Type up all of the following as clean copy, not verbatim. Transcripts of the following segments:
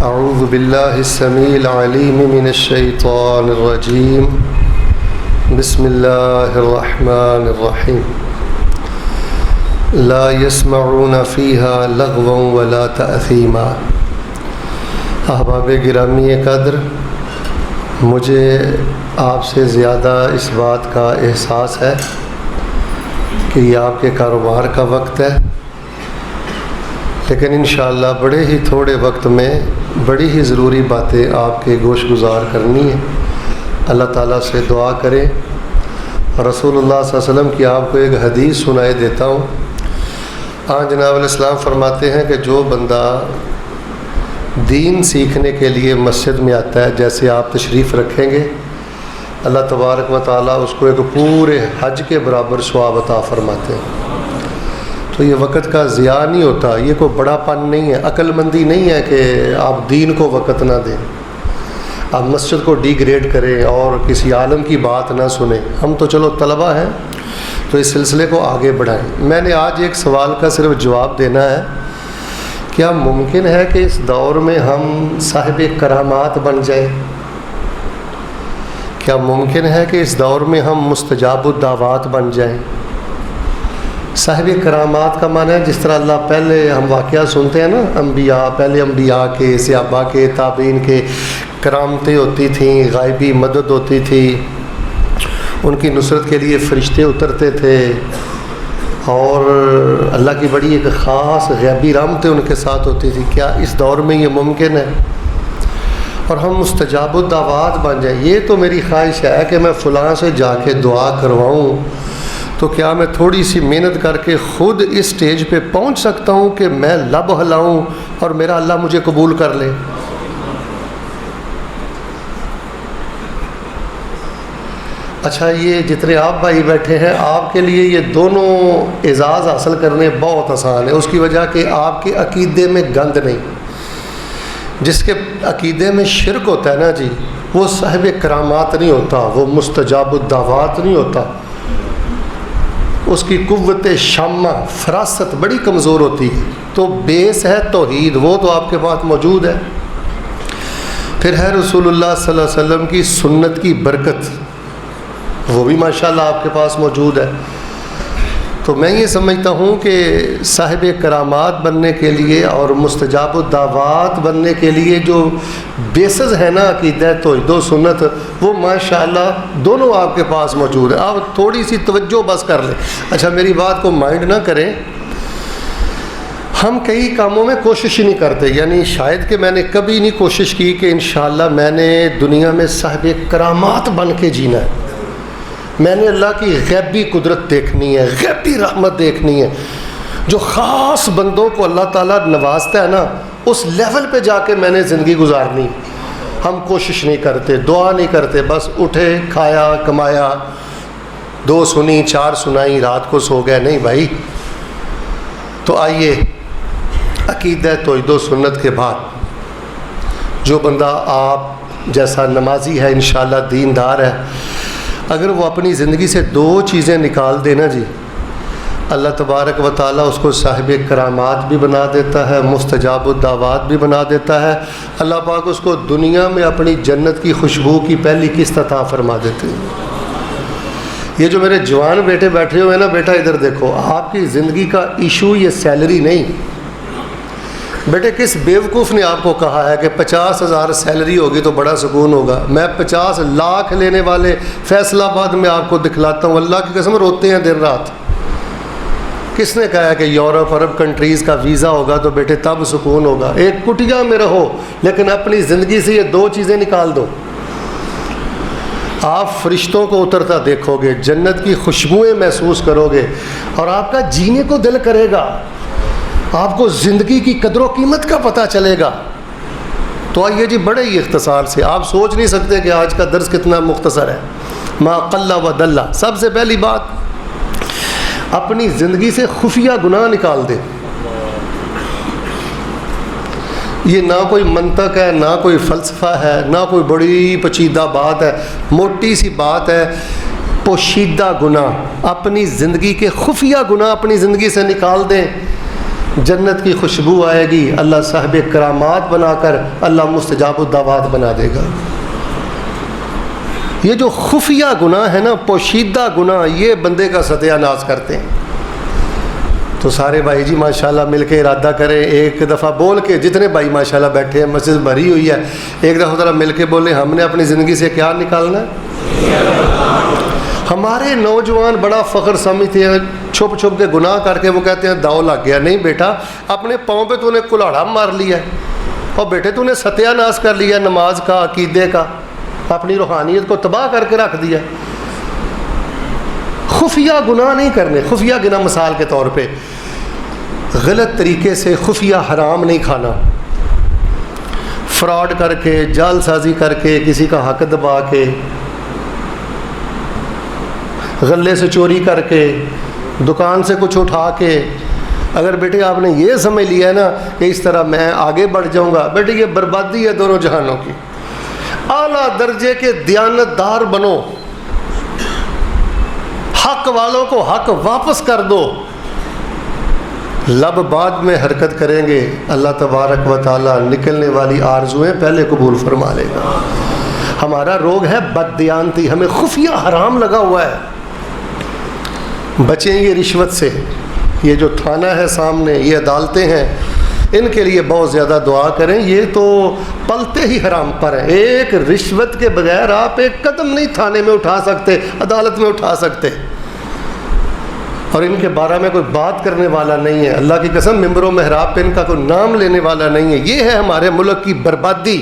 اعوذ باللہ السمیع العلیم من الشیطان الرجیم بسم اللہ الرحمن الرحیم لا يسمعون فیہا لغوا ولا تأثیما۔ احباب گرامی قدر، مجھے آپ سے زیادہ اس بات کا احساس ہے کہ یہ آپ کے کاروبار کا وقت ہے، لیکن انشاءاللہ بڑے ہی تھوڑے وقت میں بڑی ہی ضروری باتیں آپ کے گوش گزار کرنی ہیں۔ اللہ تعالیٰ سے دعا کریں، رسول اللہ صلی اللہ علیہ وسلم کی آپ کو ایک حدیث سنائے دیتا ہوں۔ جناب علیہ السلام فرماتے ہیں کہ جو بندہ دین سیکھنے کے لیے مسجد میں آتا ہے، جیسے آپ تشریف رکھیں گے، اللہ تبارک و تعالیٰ اس کو ایک پورے حج کے برابر ثواب عطا فرماتے ہیں۔ تو یہ وقت کا ضیاع نہیں ہوتا، یہ کوئی بڑا پن نہیں ہے، عقل مندی نہیں ہے کہ آپ دین کو وقت نہ دیں، آپ مسجد کو ڈی گریڈ کریں اور کسی عالم کی بات نہ سنیں۔ ہم تو چلو طلبہ ہیں تو اس سلسلے کو آگے بڑھائیں۔ میں نے آج ایک سوال کا صرف جواب دینا ہے، کیا ممکن ہے کہ اس دور میں ہم صاحب کرامات بن جائیں؟ کیا ممکن ہے کہ اس دور میں ہم مستجاب الدعوات بن جائیں؟ صاحب کرامات کا معنی ہے جس طرح اللہ پہلے ہم واقعہ سنتے ہیں نا، انبیاء، پہلے انبیاء کے، صحابہ کے، تابعین کے کرامتیں ہوتی تھیں، غائبی مدد ہوتی تھی، ان کی نصرت کے لیے فرشتے اترتے تھے اور اللہ کی بڑی ایک خاص غیبی رحمتیں ان کے ساتھ ہوتی تھی۔ کیا اس دور میں یہ ممکن ہے اور ہم مستجاب الدعوات بن جائیں؟ یہ تو میری خواہش ہے کہ میں فلاں سے جا کے دعا کرواؤں، تو کیا میں تھوڑی سی محنت کر کے خود اس سٹیج پہ پہنچ سکتا ہوں کہ میں لب ہلاؤں اور میرا اللہ مجھے قبول کر لے؟ اچھا، یہ جتنے آپ بھائی بیٹھے ہیں، آپ کے لیے یہ دونوں اعزاز حاصل کرنے بہت آسان ہے، اس کی وجہ کہ آپ کے عقیدے میں گند نہیں۔ جس کے عقیدے میں شرک ہوتا ہے نا جی، وہ صاحب کرامات نہیں ہوتا، وہ مستجاب الدعوات نہیں ہوتا، اس کی قوت شامہ فراست بڑی کمزور ہوتی ہے۔ تو بیس ہے توحید، وہ تو آپ کے پاس موجود ہے، پھر ہے رسول اللہ صلی اللہ علیہ وسلم کی سنت کی برکت، وہ بھی ماشاءاللہ آپ کے پاس موجود ہے۔ تو میں یہ سمجھتا ہوں کہ صاحب کرامات بننے کے لیے اور مستجاب الدعوات بننے کے لیے جو بیسز ہیں نا، عقیدہ توحید و سنت، وہ ماشاءاللہ دونوں آپ کے پاس موجود ہے۔ آپ تھوڑی سی توجہ بس کر لیں۔ اچھا، میری بات کو مائنڈ نہ کریں، ہم کئی کاموں میں کوشش ہی نہیں کرتے، یعنی شاید کہ میں نے کبھی نہیں کوشش کی کہ انشاءاللہ میں نے دنیا میں صاحب کرامات بن کے جینا ہے، میں نے اللہ کی غیبی قدرت دیکھنی ہے، غیبی رحمت دیکھنی ہے، جو خاص بندوں کو اللہ تعالیٰ نوازتا ہے نا، اس لیول پہ جا کے میں نے زندگی گزارنی۔ ہم کوشش نہیں کرتے، دعا نہیں کرتے، بس اٹھے، کھایا، کمایا، 2 سنی 4 سنائی، رات کو سو گئے، نہیں بھائی۔ تو آئیے، عقیدہ توحید و سنت کے بعد جو بندہ آپ جیسا نمازی ہے، انشاءاللہ دیندار ہے، اگر وہ اپنی زندگی سے 2 چیزیں نکال دینا جی، اللہ تبارک و تعالیٰ اس کو صاحب کرامات بھی بنا دیتا ہے، مستجاب الدعوات بھی بنا دیتا ہے۔ اللہ پاک اس کو دنیا میں اپنی جنت کی خوشبو کی پہلی قسط عطا فرما دیتے ہیں۔ یہ جو میرے جوان بیٹے بیٹھے ہوئے ہیں نا، بیٹا ادھر دیکھو، آپ کی زندگی کا ایشو یہ سیلری نہیں۔ بیٹے، کس بیوقوف نے آپ کو کہا ہے کہ 50,000 سیلری ہوگی تو بڑا سکون ہوگا؟ میں 50 لاکھ لینے والے فیصل آباد میں آپ کو دکھلاتا ہوں، اللہ کی قسم روتے ہیں دن رات۔ کس نے کہا ہے کہ یورپ عرب کنٹریز کا ویزا ہوگا تو بیٹے تب سکون ہوگا؟ ایک کٹیا میں رہو، لیکن اپنی زندگی سے یہ 2 چیزیں نکال دو، آپ فرشتوں کو اترتا دیکھو گے، جنت کی خوشبوئیں محسوس کرو گے، اور آپ کا جینے کو دل کرے گا، آپ کو زندگی کی قدر و قیمت کا پتہ چلے گا۔ تو آئیے جی، بڑے ہی اختصار سے، آپ سوچ نہیں سکتے کہ آج کا درس کتنا مختصر ہے۔ ما قل و دل، سب سے پہلی بات، اپنی زندگی سے خفیہ گناہ نکال دیں۔ یہ نہ کوئی منطق ہے، نہ کوئی فلسفہ ہے، نہ کوئی بڑی پیچیدہ بات ہے، موٹی سی بات ہے، پوشیدہ گناہ، اپنی زندگی کے خفیہ گناہ اپنی زندگی سے نکال دیں، جنت کی خوشبو آئے گی، اللہ صاحب کرامات بنا کر اللہ مستجاب الدعوات بنا دے گا۔ یہ جو خفیہ گناہ ہے نا، پوشیدہ گناہ، یہ بندے کا ستیہ ناز کرتے ہیں۔ تو سارے بھائی جی ماشاءاللہ مل کے ارادہ کریں، ایک دفعہ بول کے، جتنے بھائی ماشاءاللہ بیٹھے ہیں، مسجد بھری ہوئی ہے، ایک دفعہ ذرا مل کے بولیں ہم نے اپنی زندگی سے کیا نکالنا ہے۔ ہمارے نوجوان بڑا فخر سمجھتے ہیں، چھپ چھپ کے گناہ کر کے وہ کہتے ہیں داؤ لگ گیا۔ نہیں بیٹا، اپنے پاؤں پہ تو نے کلاڑا مار لیا ہے، اور بیٹے تو نے ستیہ ناز کر لیا نماز کا، عقیدے کا، اپنی روحانیت کو تباہ کر کے رکھ دیا۔ خفیہ گناہ نہیں کرنے۔ خفیہ گناہ مثال کے طور پہ غلط طریقے سے خفیہ حرام نہیں کھانا، فراڈ کر کے، جال سازی کر کے، کسی کا حق دبا کے، غلے سے چوری کر کے، دکان سے کچھ اٹھا کے۔ اگر بیٹے آپ نے یہ سمجھ لیا ہے نا کہ اس طرح میں آگے بڑھ جاؤں گا، بیٹے یہ بربادی ہے دونوں جہانوں کی۔ اعلیٰ درجے کے دیانتدار بنو، حق والوں کو حق واپس کر دو۔ لب بعد میں حرکت کریں گے، اللہ تبارک و تعالیٰ نکلنے والی آرزویں پہلے قبول فرما لے گا۔ ہمارا روگ ہے بددیانتی، ہمیں خفیہ حرام لگا ہوا ہے۔ بچیں یہ رشوت سے، یہ جو تھانہ ہے سامنے، یہ عدالتیں ہیں، ان کے لیے بہت زیادہ دعا کریں۔ یہ تو پلتے ہی حرام پر ہیں۔ ایک رشوت کے بغیر آپ ایک قدم نہیں تھانے میں اٹھا سکتے، عدالت میں اٹھا سکتے، اور ان کے بارے میں کوئی بات کرنے والا نہیں ہے۔ اللہ کی قسم ممبر و محراب پہ ان کا کوئی نام لینے والا نہیں ہے۔ یہ ہے ہمارے ملک کی بربادی۔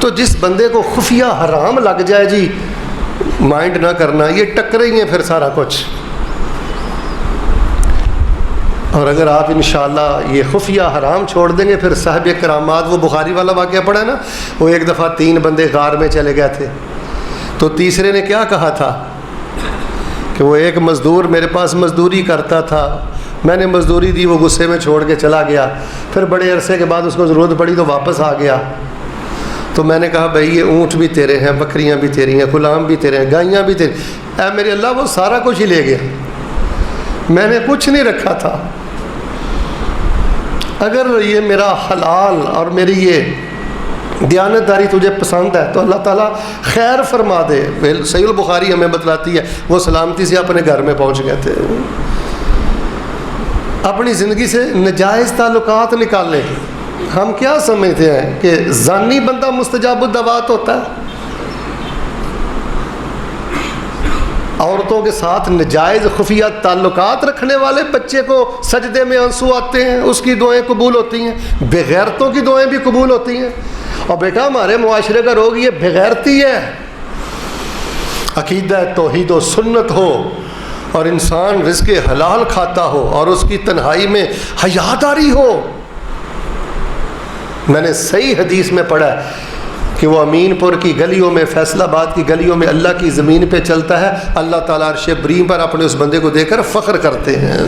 تو جس بندے کو خفیہ حرام لگ جائے جی، مائنڈ نہ کرنا، یہ ٹکرے ہی ہیں پھر سارا کچھ۔ اور اگر آپ انشاءاللہ یہ خفیہ حرام چھوڑ دیں گے، پھر صاحب کرامات، وہ بخاری والا واقعہ پڑھا ہے نا، وہ ایک دفعہ 3 بندے غار میں چلے گئے تھے، تو تیسرے نے کیا کہا تھا کہ وہ ایک مزدور میرے پاس مزدوری کرتا تھا، میں نے مزدوری دی، وہ غصے میں چھوڑ کے چلا گیا، پھر بڑے عرصے کے بعد اس کو ضرورت پڑی تو واپس آ گیا، تو میں نے کہا بھائی یہ اونٹ بھی تیرے ہیں، بکریاں بھی تیری ہیں، غلام بھی تیرے ہیں، گائیاں بھی تیری، اے میرے اللہ وہ سارا کچھ ہی لے گیا، میں نے کچھ نہیں رکھا تھا۔ اگر یہ میرا حلال اور میری یہ دیانتداری تجھے پسند ہے تو اللہ تعالیٰ خیر فرما دے۔ صحیح البخاری ہمیں بتلاتی ہے وہ سلامتی سے اپنے گھر میں پہنچ گئے تھے۔ اپنی زندگی سے نجائز تعلقات نکالنے، ہم کیا سمجھتے ہیں کہ زانی بندہ مستجاب الدعوات ہوتا ہے؟ عورتوں کے ساتھ نجائز خفیہ تعلقات رکھنے والے بچے کو سجدے میں آنسو آتے ہیں، اس کی دعائیں قبول ہوتی ہیں، بغیرتوں کی دعائیں بھی قبول ہوتی ہیں۔ اور بیٹا ہمارے معاشرے کا روگ یہ بغیرتی ہے۔ عقیدہ توحید و سنت ہو اور انسان رزق حلال کھاتا ہو اور اس کی تنہائی میں حیاداری ہو۔ میں نے صحیح حدیث میں پڑھا کہ وہ امین پور کی گلیوں میں، فیصل آباد کی گلیوں میں اللہ کی زمین پہ چلتا ہے، اللہ تعالیٰ عرش بریم پر اپنے اس بندے کو دیکھ کر فخر کرتے ہیں۔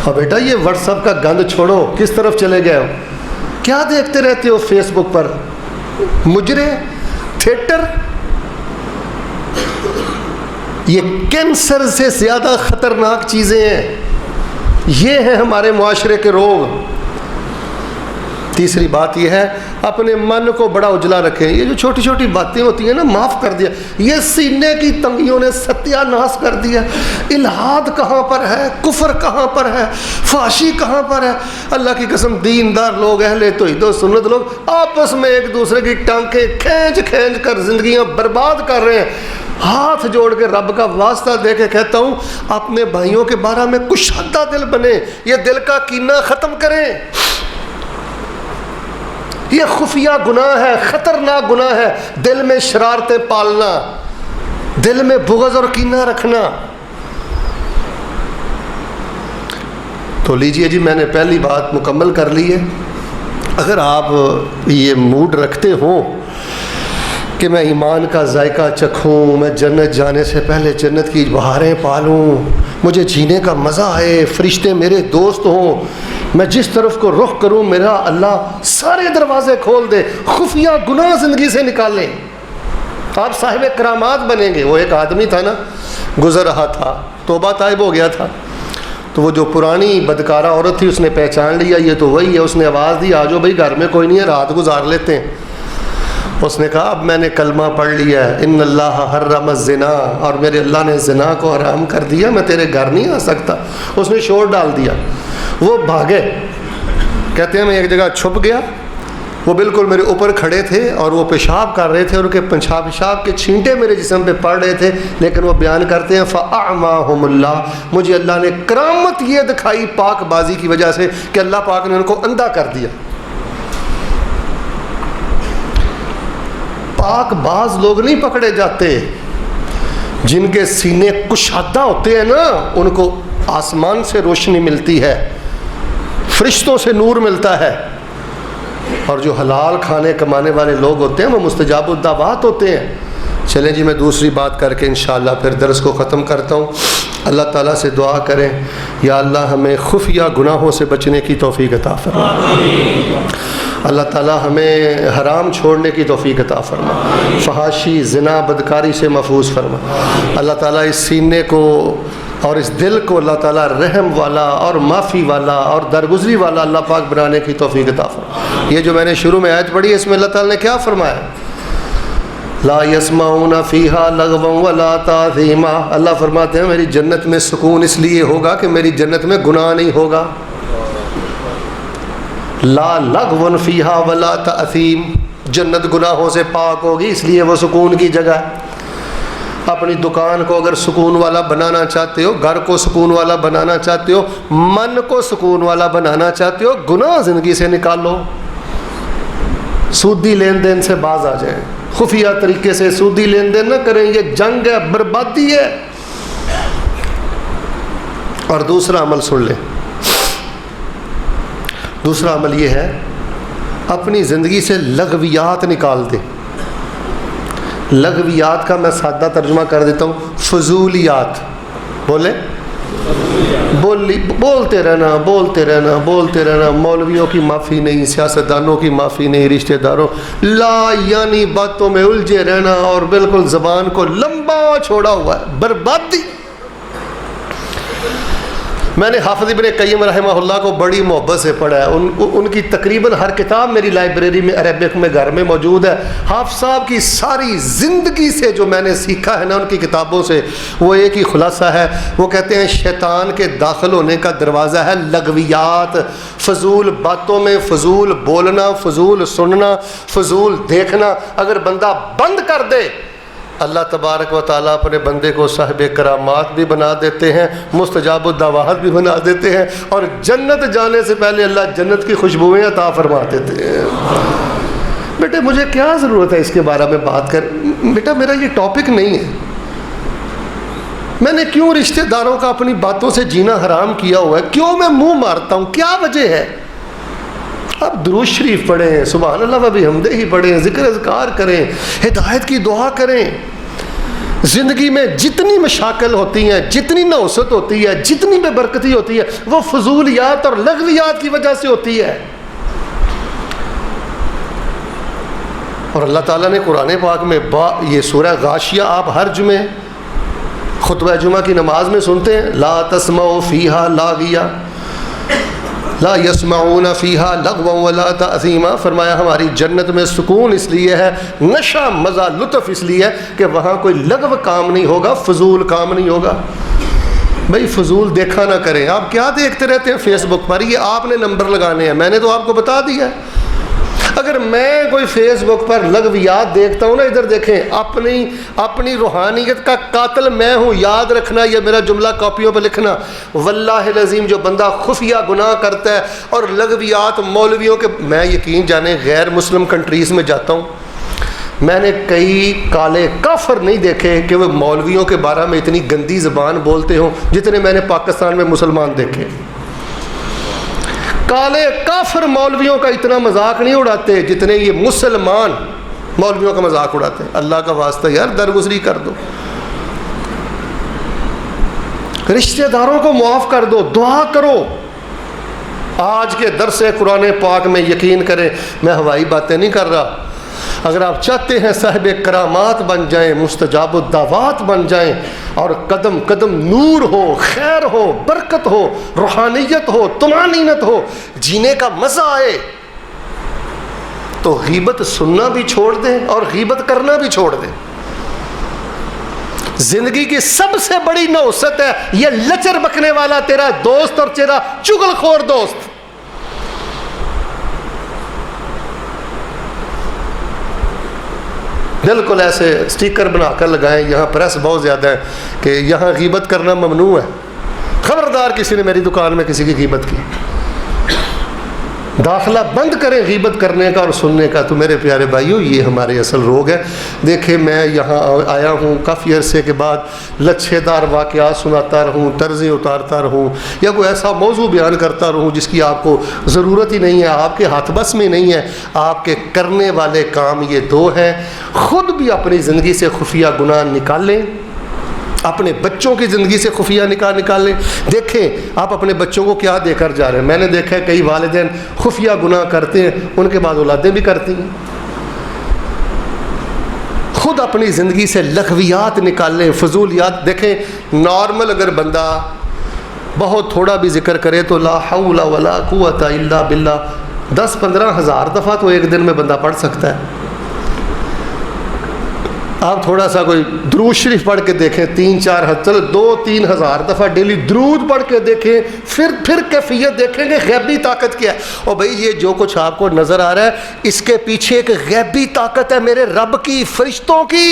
اور بیٹا یہ واٹس ایپ کا گند چھوڑو، کس طرف چلے گئے ہو؟ کیا دیکھتے رہتے ہو فیس بک پر؟ مجرے، تھیٹر، یہ کینسر سے زیادہ خطرناک چیزیں ہیں۔ یہ ہیں ہمارے معاشرے کے روگ۔ تیسری بات یہ ہے اپنے من کو بڑا اجلا رکھیں۔ یہ جو چھوٹی چھوٹی باتیں ہوتی ہیں نا، معاف کر دیا، یہ سینے کی تنگیوں نے ستیہ ناش کر دیا۔ الہاد کہاں پر ہے، کفر کہاں پر ہے، فحشی کہاں پر ہے؟ اللہ کی قسم دیندار لوگ، اہل توحید و سنت لوگ آپس میں ایک دوسرے کی ٹانکیں کھینچ کھینچ کر زندگیاں برباد کر رہے ہیں۔ ہاتھ جوڑ کے رب کا واسطہ دے کے کہتا ہوں اپنے بھائیوں کے بارے میں کشادہ دل بنے، یہ دل کا کینہ ختم کریں۔ یہ خفیہ گناہ ہے، خطرناک گناہ ہے، دل میں شرارتیں پالنا، دل میں بغض اور کینہ رکھنا۔ تو لیجئے جی، میں نے پہلی بات مکمل کر لی ہے۔ اگر آپ یہ موڈ رکھتے ہوں کہ میں ایمان کا ذائقہ چکھوں، میں جنت جانے سے پہلے جنت کی بہاریں پالوں، مجھے جینے کا مزہ آئے، فرشتے میرے دوست ہوں، میں جس طرف کو رخ کروں میرا اللہ سارے دروازے کھول دے، خفیہ گناہ زندگی سے نکالیں، آپ صاحب کرامات بنیں گے۔ وہ ایک آدمی تھا نا، گزر رہا تھا، توبہ طائب ہو گیا تھا، تو وہ جو پرانی بدکارہ عورت تھی اس نے پہچان لیا یہ تو وہی ہے. اس نے آواز دی آ جاؤ بھائی گھر میں کوئی نہیں ہے, رات گزار لیتے ہیں. اس نے کہا اب میں نے کلمہ پڑھ لیا ہے, ان اللہ حرم الزنا, اور میرے اللہ نے زنا کو حرام کر دیا, میں تیرے گھر نہیں آ سکتا. اس نے شور ڈال دیا. وہ بھاگے. کہتے ہیں میں ایک جگہ چھپ گیا, وہ بالکل میرے اوپر کھڑے تھے اور وہ پیشاب کر رہے تھے اور ان کے پیشاب کے چھینٹے میرے جسم پہ پڑ رہے تھے. لیکن وہ بیان کرتے ہیں فَأَعْمَاهُمُ اللَّهُ, مجھے اللہ نے کرامت یہ دکھائی پاک بازی کی وجہ سے کہ اللہ پاک نے ان کو اندھا کر دیا. پاک باز لوگ نہیں پکڑے جاتے, جن کے سینے کشادہ ہوتے ہیں نا, ان کو آسمان سے روشنی ملتی ہے, فرشتوں سے نور ملتا ہے. اور جو حلال کھانے کمانے والے لوگ ہوتے ہیں وہ مستجاب الدعوات ہوتے ہیں. چلیں جی میں دوسری بات کر کے انشاءاللہ پھر درس کو ختم کرتا ہوں. اللہ تعالیٰ سے دعا کریں یا اللہ ہمیں خفیہ گناہوں سے بچنے کی توفیق عطا فرما. اللہ تعالیٰ ہمیں حرام چھوڑنے کی توفیق عطا فرما, فحاشی زنا بدکاری سے محفوظ فرما. اللہ تعالیٰ اس سینے کو اور اس دل کو اللہ تعالیٰ رحم والا اور معافی والا اور درگزری والا اللہ پاک بنانے کی توفیق عطا فرما. یہ جو میں نے شروع میں آیت پڑھی ہے اس میں اللہ تعالیٰ نے کیا فرمایا؟ لا يسمعون فيها لغوا ولا تاثیما. اللہ فرماتے ہیں میری جنت میں سکون اس لیے ہوگا کہ میری جنت میں گناہ نہیں ہوگا. لا لغو فيها ولا تاثیم, جنت گناہوں سے پاک ہوگی اس لیے وہ سکون کی جگہ ہے. اپنی دکان کو اگر سکون والا بنانا چاہتے ہو, گھر کو سکون والا بنانا چاہتے ہو, من کو سکون والا بنانا چاہتے ہو, گناہ زندگی سے نکالو. سودی لین دین سے باز آ جائیں, خفیہ طریقے سے سودی لین دین نہ کریں, یہ جنگ ہے, بربادی ہے. اور دوسرا عمل سن لیں, دوسرا عمل یہ ہے اپنی زندگی سے لغویات نکال دیں. لغویات کا میں سادہ ترجمہ کر دیتا ہوں, فضولیات. بولیں بولتے رہنا. مولویوں کی معافی نہیں, سیاستدانوں کی معافی نہیں, رشتہ داروں لا یعنی باتوں میں الجھے رہنا اور بالکل زبان کو لمبا چھوڑا ہوا ہے, بربادی. میں نے حافظ ابن قیم رحمہ اللہ کو بڑی محبت سے پڑھا ہے. ان کی تقریباً ہر کتاب میری لائبریری میں عربک میں گھر میں موجود ہے. حافظ صاحب کی ساری زندگی سے جو میں نے سیکھا ہے نا ان کی کتابوں سے, وہ ایک ہی خلاصہ ہے. وہ کہتے ہیں شیطان کے داخل ہونے کا دروازہ ہے لغویات, فضول باتوں میں فضول بولنا, فضول سننا, فضول دیکھنا. اگر بندہ بند کر دے اللہ تبارک و تعالیٰ اپنے بندے کو صاحب کرامات بھی بنا دیتے ہیں, مستجاب الدعوات بھی بنا دیتے ہیں, اور جنت جانے سے پہلے اللہ جنت کی خوشبوئیں عطا فرما دیتے ہیں. بیٹے مجھے کیا ضرورت ہے اس کے بارے میں بات کر, بیٹا میرا یہ ٹاپک نہیں ہے. میں نے کیوں رشتہ داروں کا اپنی باتوں سے جینا حرام کیا ہوا ہے, کیوں میں منہ مارتا ہوں, کیا وجہ ہے؟ آپ درود شریف پڑھیں, سبحان اللہ و بحمدہ ہی پڑھیں, ذکر اذکار کریں, ہدایت کی دعا کریں. زندگی میں جتنی مشاکل ہوتی ہیں, جتنی نوست ہوتی ہے, جتنی بے برکتی ہوتی ہے, وہ فضولیات اور لغویات کی وجہ سے ہوتی ہے. اور اللہ تعالیٰ نے قرآن پاک میں یہ سورہ غاشیہ آپ ہر جمعے خطبہ جمعہ کی نماز میں سنتے ہیں, لا تسمعوا فیہا لاغیہ لا یسمعون فیہا لغوا ولا تأثیما. فرمایا ہماری جنت میں سکون اس لیے ہے, نشہ مزہ لطف اس لیے ہے کہ وہاں کوئی لغو کام نہیں ہوگا, فضول کام نہیں ہوگا. بھئی فضول دیکھا نہ کریں. آپ کیا دیکھتے رہتے ہیں فیس بک پر, یہ آپ نے نمبر لگانے ہیں, میں نے تو آپ کو بتا دیا ہے. اگر میں کوئی فیس بک پر لغویات دیکھتا ہوں نا, ادھر دیکھیں, اپنی روحانیت کا قاتل میں ہوں, یاد رکھنا, یہ میرا جملہ کاپیوں پہ لکھنا. واللہ العظیم جو بندہ خفیہ گناہ کرتا ہے اور لغویات مولویوں کے, میں یقین جانے غیر مسلم کنٹریز میں جاتا ہوں, میں نے کئی کالے کافر نہیں دیکھے کہ وہ مولویوں کے بارے میں اتنی گندی زبان بولتے ہوں جتنے میں نے پاکستان میں مسلمان دیکھے. کالے کافر مولویوں کا اتنا مذاق نہیں اڑاتے جتنے یہ مسلمان مولویوں کا مذاق اڑاتے ہیں. اللہ کا واسطہ یار درگزری کر دو, رشتہ داروں کو معاف کر دو, دعا کرو. آج کے درس قرآن پاک میں یقین کریں میں ہوائی باتیں نہیں کر رہا, اگر آپ چاہتے ہیں صاحب کرامات بن جائیں، مستجاب الدعوات بن جائیں، اور قدم قدم نور ہو، خیر ہو، برکت ہو، روحانیت ہو، طمانینت ہو، جینے کا مزہ آئے، تو غیبت سننا بھی چھوڑ دیں اور غیبت کرنا بھی چھوڑ دیں۔ زندگی کی سب سے بڑی نوست ہے یہ لچر بکنے والا تیرا دوست اور تیرا چغل خور دوست۔ بالکل ایسے سٹیکر بنا کر لگائیں، یہاں پریس بہت زیادہ ہے کہ یہاں غیبت کرنا ممنوع ہے، خبردار کسی نے میری دکان میں کسی کی غیبت کی، داخلہ بند کریں غیبت کرنے کا اور سننے کا۔ تو میرے پیارے بھائیو، یہ ہمارے اصل روگ ہے۔ دیکھیں میں یہاں آیا ہوں کافی عرصے کے بعد، لچھے دار واقعات سناتا رہوں، طرزیں اتارتا رہوں، یا کوئی ایسا موضوع بیان کرتا رہوں جس کی آپ کو ضرورت ہی نہیں ہے، آپ کے ہاتھ بس میں نہیں ہے۔ آپ کے کرنے والے کام یہ دو ہیں، خود بھی اپنی زندگی سے خفیہ گناہ نکالیں، اپنے بچوں کی زندگی سے خفیہ نکال لیں۔ دیکھیں آپ اپنے بچوں کو کیا دے کر جا رہے ہیں۔ میں نے دیکھا ہے کئی والدین خفیہ گناہ کرتے ہیں، ان کے بعد اولادیں بھی کرتی ہیں۔ خود اپنی زندگی سے لغویات نکال لیں، فضولیات۔ دیکھیں نارمل اگر بندہ بہت تھوڑا بھی ذکر کرے تو لا حول ولا قوت الا باللہ 10-15 ہزار دفعہ تو ایک دن میں بندہ پڑھ سکتا ہے۔ آپ تھوڑا سا کوئی درود شریف پڑھ کے دیکھیں، 3-4 چلو 2-3 ہزار دفعہ ڈیلی درود پڑھ کے دیکھیں، پھر کیفیت دیکھیں گے غیبی طاقت کیا ہے۔ اور بھائی یہ جو کچھ آپ کو نظر آ رہا ہے اس کے پیچھے ایک غیبی طاقت ہے میرے رب کی، فرشتوں کی۔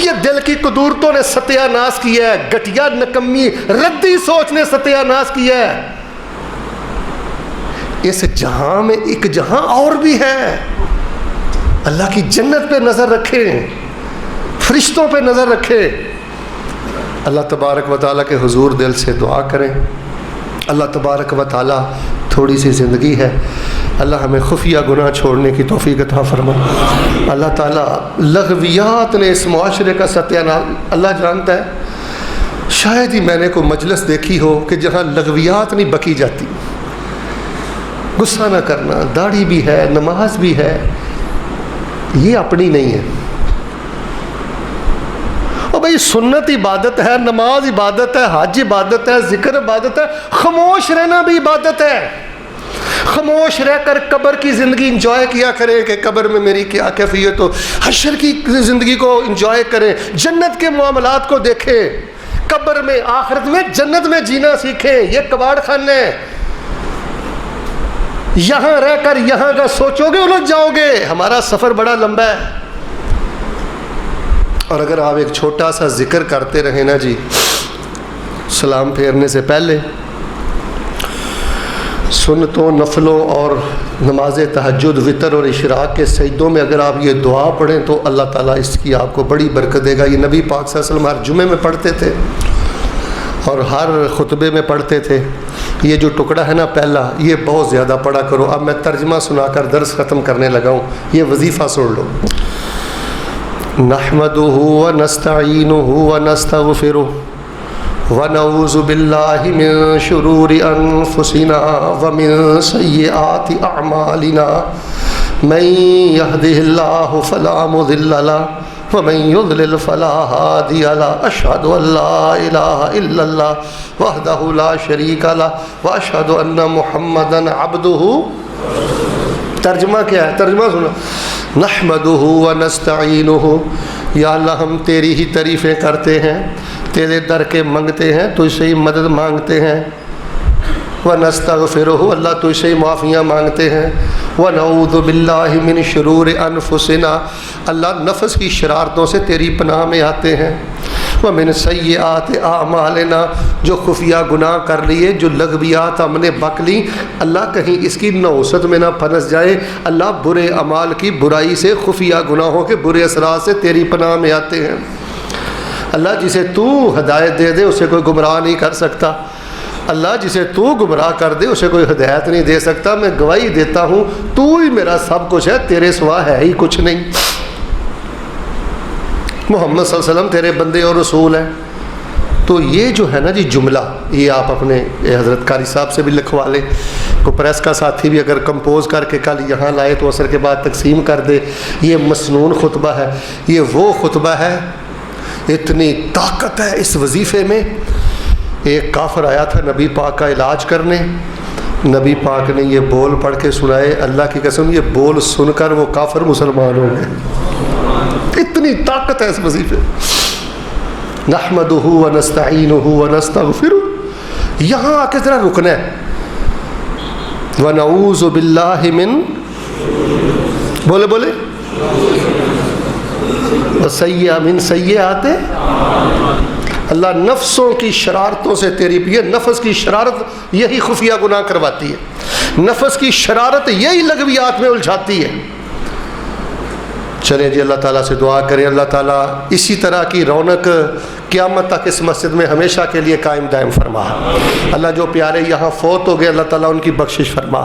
یہ دل کی قدورتوں نے ستیہ ناش کیا ہے، گٹیا نکمی ردی سوچ نے ستیہ ناش کیا ہے۔ اس جہاں میں ایک جہاں اور بھی ہے، اللہ کی جنت پہ نظر رکھیں، فرشتوں پہ نظر رکھیں۔ اللہ تبارک و تعالیٰ کے حضور دل سے دعا کریں۔ اللہ تبارک و تعالیٰ تھوڑی سی زندگی ہے، اللہ ہمیں خفیہ گناہ چھوڑنے کی توفیق عطا فرمائے۔ اللہ تعالیٰ لغویات نے اس معاشرے کا ستیہ ناش، اللہ جانتا ہے شاید ہی میں نے کوئی مجلس دیکھی ہو کہ جہاں لغویات نہیں بکی جاتی۔ غصہ نہ کرنا، داڑھی بھی ہے، نماز بھی ہے، یہ اپنی نہیں ہے۔ اور بھائی سنت عبادت ہے، نماز عبادت ہے، حج عبادت ہے، ذکر عبادت ہے، خاموش رہنا بھی عبادت ہے۔ خاموش رہ کر قبر کی زندگی انجوائے کیا کریں کہ قبر میں میری کیا کیفیت ہو، حشر کی زندگی کو انجوائے کریں، جنت کے معاملات کو دیکھیں، قبر میں آخرت میں جنت میں جینا سیکھیں۔ یہ کباڑ خانے ہیں، یہاں رہ کر یہاں کا سوچو گے الجھ جاؤ گے۔ ہمارا سفر بڑا لمبا ہے، اور اگر آپ ایک چھوٹا سا ذکر کرتے رہے نا جی، سلام پھیرنے سے پہلے سنتوں، نفلوں اور نماز تہجد، وتر اور اشراق کے سجدوں میں اگر آپ یہ دعا پڑھیں تو اللہ تعالیٰ اس کی آپ کو بڑی برکت دے گا۔ یہ نبی پاک صلی اللہ علیہ وسلم ہر جمعے میں پڑھتے تھے اور ہر خطبے میں پڑھتے تھے۔ یہ جو ٹکڑا ہے نا پہلا، یہ بہت زیادہ پڑھا کرو۔ اب میں ترجمہ سنا کر درس ختم کرنے لگا ہوں، یہ وظیفہ سن لو۔ نحمدہ ونستعینہ ونستغفرہ ونعوذ باللہ من شرور انفسنا ومن سیئات اعمالنا من یہدہ اللہ فلا مضل لہ ومن يضلل فلا هادي له أشهد أن لا إله إلا الله وحده لا شريك له وأشهد أن محمدا عبده۔ ترجمہ کیا ہے؟ ترجمہ سنو۔ نحمده ونستعینه، یا اللہ ہم تیری ہی تعریفیں کرتے ہیں، تیرے در کے منگتے ہیں، تجھ سے ہی مدد مانگتے ہیں۔ ونستغفرہ، اللہ تجھ سے ہی معافیاں مانگتے ہیں۔ ونعوذ باللہ من شرور انفسنا، اللہ نفس کی شرارتوں سے تیری پناہ میں آتے ہیں۔ ومن سیئات اعمالنا، جو خفیہ گناہ کر لیے، جو لغویات ہم نے بک لی، اللہ کہیں اس کی نوست میں نہ پھنس جائے۔ اللہ برے اعمال کی برائی سے، خفیہ گناہوں کے برے اثرات سے تیری پناہ میں آتے ہیں۔ اللہ جسے تو ہدایت دے دے اسے کوئی گمراہ نہیں کر سکتا، اللہ جسے تو گمراہ کر دے اسے کوئی ہدایت نہیں دے سکتا۔ میں گواہی دیتا ہوں تو ہی میرا سب کچھ ہے، تیرے سوا ہے ہی کچھ نہیں۔ محمد صلی اللہ علیہ وسلم تیرے بندے اور رسول ہیں۔ تو یہ جو ہے نا جی جملہ، یہ آپ اپنے حضرت قاری صاحب سے بھی لکھوا لیں کوئی پریس کا ساتھی بھی اگر کمپوز کر کے کل یہاں لائے تو عصر کے بعد تقسیم کر دے. یہ مسنون خطبہ ہے. یہ وہ خطبہ ہے, اتنی طاقت ہے اس وظیفے میں. ایک کافر آیا تھا نبی پاک کا علاج کرنے, نبی پاک نے یہ بول پڑھ کے سنائے, اللہ کی قسم یہ بول سن کر وہ کافر مسلمان ہو گئے. اتنی طاقت ہے اس وظیفے. نحمدہ ونستعینہ ونستغفرہ, یہاں آ کے ذرا رکنا ہے. ونعوذ باللہ من, بولے بولے, من سیئات, اللہ نفسوں کی شرارتوں سے تیری, یہ نفس کی شرارت یہی خفیہ گناہ کرواتی ہے. نفس کی شرارت یہی لغویات میں الجھاتی ہے. چلیں جی اللہ تعالیٰ سے دعا کریں, اللہ تعالیٰ اسی طرح کی رونق قیامت تک اس مسجد میں ہمیشہ کے لیے قائم دائم فرما. اللہ جو پیارے یہاں فوت ہو گئے اللہ تعالیٰ ان کی بخشش فرما.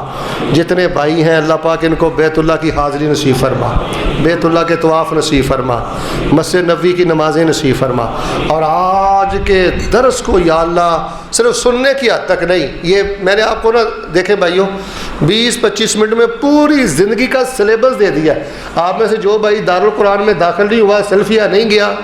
جتنے بھائی ہیں اللہ پاک ان کو بیت اللہ کی حاضری نصیب فرما, بیت اللہ کے طواف نصیب فرما, مسجد نبوی کی نمازیں نصیب فرما. اور آج کے درس کو یا اللہ صرف سننے کی حد تک نہیں, یہ میں نے آپ کو نا دیکھیں بھائیوں 20-25 منٹ میں پوری زندگی کا سلیبس دے دیا ہے. آپ میں سے جو بھائی دارالقرآن میں داخل نہیں ہوا, سلفیہ نہیں گیا,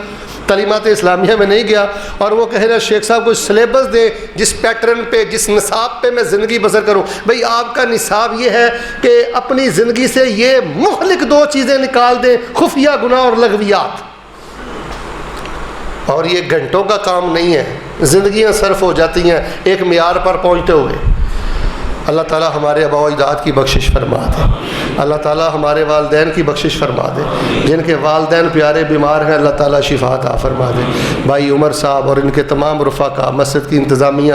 تعلیمات اسلامیہ میں نہیں گیا, اور وہ کہہ رہا شیخ صاحب کوئی سلیبس دے جس پیٹرن پہ جس نصاب پہ میں زندگی بسر کروں. بھئی آپ کا نصاب یہ ہے کہ اپنی زندگی سے یہ مہلک 2 چیزیں نکال دیں, خفیہ گناہ اور لغویات. اور یہ گھنٹوں کا کام نہیں ہے, زندگیاں صرف ہو جاتی ہیں ایک معیار پر پہنچتے ہوئے. اللہ تعالیٰ ہمارے آباء و اجداد کی بخشش فرما دے, اللہ تعالیٰ ہمارے والدین کی بخشش فرما دے. جن کے والدین پیارے بیمار ہیں اللہ تعالیٰ شفا عطا فرما دے. بھائی عمر صاحب اور ان کے تمام رفقا, مسجد کی انتظامیہ,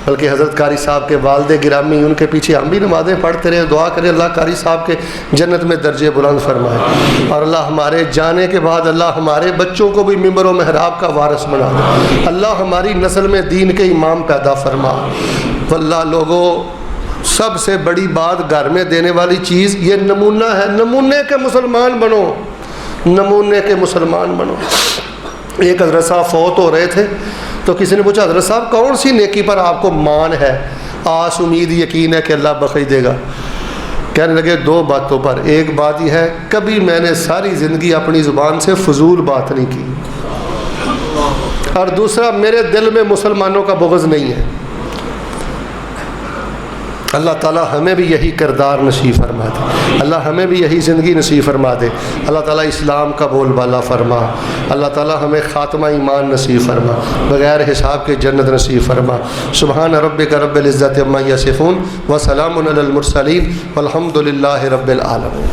بلکہ حضرت قاری صاحب کے والد گرامی, ان کے پیچھے ہم بھی نمازیں پڑھتے رہے, دعا کریں اللہ قاری صاحب کے جنت میں درجے بلند فرمائے. اور اللہ ہمارے جانے کے بعد اللہ ہمارے بچوں کو بھی منبر و محراب کا وارث بنا دے. اللہ ہماری نسل میں دین کے امام پیدا فرما. واللہ لوگوں سب سے بڑی بات گھر میں دینے والی چیز یہ نمونہ ہے. نمونے کے مسلمان بنو, نمونے کے مسلمان بنو. ایک حضرت صاحب فوت ہو رہے تھے تو کسی نے پوچھا حضرت صاحب کون سی نیکی پر آپ کو مان ہے, آس امید یقین ہے کہ اللہ بخش دے گا؟ کہنے لگے 2 باتوں پر. ایک بات یہ ہے کبھی میں نے ساری زندگی اپنی زبان سے فضول بات نہیں کی, اور دوسرا میرے دل میں مسلمانوں کا بغض نہیں ہے. اللہ تعالیٰ ہمیں بھی یہی کردار نصیب فرما دے, اللہ ہمیں بھی یہی زندگی نصیب فرما دے. اللہ تعالیٰ اسلام کا بول بالا فرما, اللہ تعالیٰ ہمیں خاتمہ ایمان نصیب فرما, بغیر حساب کے جنت نصیب فرما. سبحان ربک رب العزت عما یصفون وسلام علی المرسلین والحمد للہ رب العالمین.